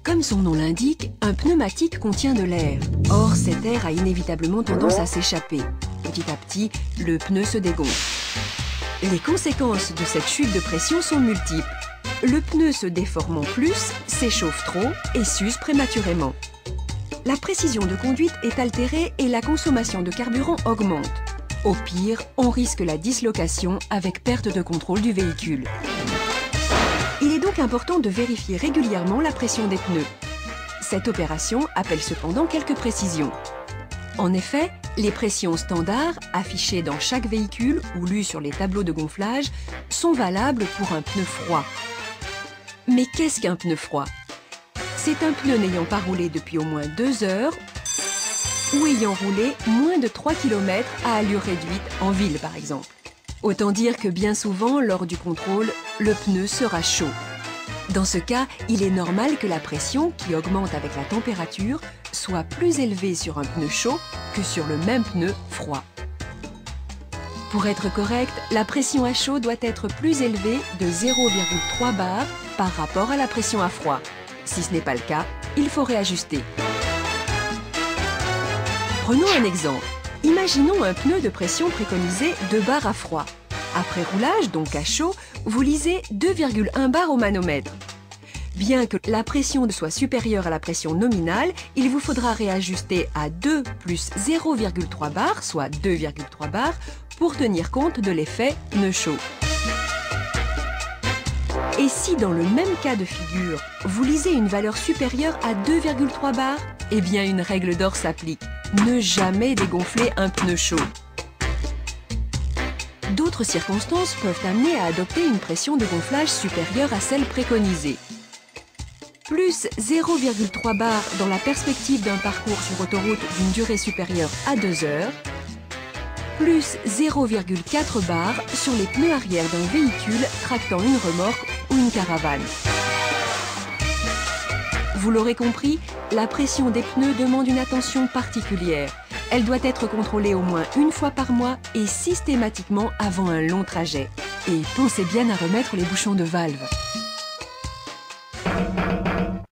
Comme son nom l'indique, un pneumatique contient de l'air. Or, cet air a inévitablement tendance à s'échapper. Petit à petit, le pneu se dégonfle. Les conséquences de cette chute de pression sont multiples. Le pneu se déformant plus, s'échauffe trop et s'use prématurément. La précision de conduite est altérée et la consommation de carburant augmente. Au pire, on risque la dislocation avec perte de contrôle du véhicule. Il est donc important de vérifier régulièrement la pression des pneus. Cette opération appelle cependant quelques précisions. En effet, les pressions standards, affichées dans chaque véhicule ou lues sur les tableaux de gonflage, sont valables pour un pneu froid. Mais qu'est-ce qu'un pneu froid? C'est un pneu n'ayant pas roulé depuis au moins 2 heures ou ayant roulé moins de 3 km à allure réduite en ville par exemple. Autant dire que bien souvent, lors du contrôle, le pneu sera chaud. Dans ce cas, il est normal que la pression, qui augmente avec la température, soit plus élevée sur un pneu chaud que sur le même pneu froid. Pour être correct, la pression à chaud doit être plus élevée de 0,3 bar par rapport à la pression à froid. Si ce n'est pas le cas, il faut réajuster. Prenons un exemple. Imaginons un pneu de pression préconisé 2 bars à froid. Après roulage, donc à chaud, vous lisez 2,1 bar au manomètre. Bien que la pression soit supérieure à la pression nominale, il vous faudra réajuster à 2 plus 0,3 bar, soit 2,3 bar, pour tenir compte de l'effet pneu chaud. Et si dans le même cas de figure, vous lisez une valeur supérieure à 2,3 bar, eh bien une règle d'or s'applique. Ne jamais dégonfler un pneu chaud. D'autres circonstances peuvent amener à adopter une pression de gonflage supérieure à celle préconisée. Plus 0,3 bar dans la perspective d'un parcours sur autoroute d'une durée supérieure à 2 heures, plus 0,4 bar sur les pneus arrière d'un véhicule tractant une remorque ou une caravane. Vous l'aurez compris, la pression des pneus demande une attention particulière. Elle doit être contrôlée au moins une fois par mois et systématiquement avant un long trajet. Et pensez bien à remettre les bouchons de valve.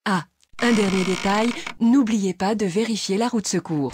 Ah, un dernier détail, n'oubliez pas de vérifier la roue de secours.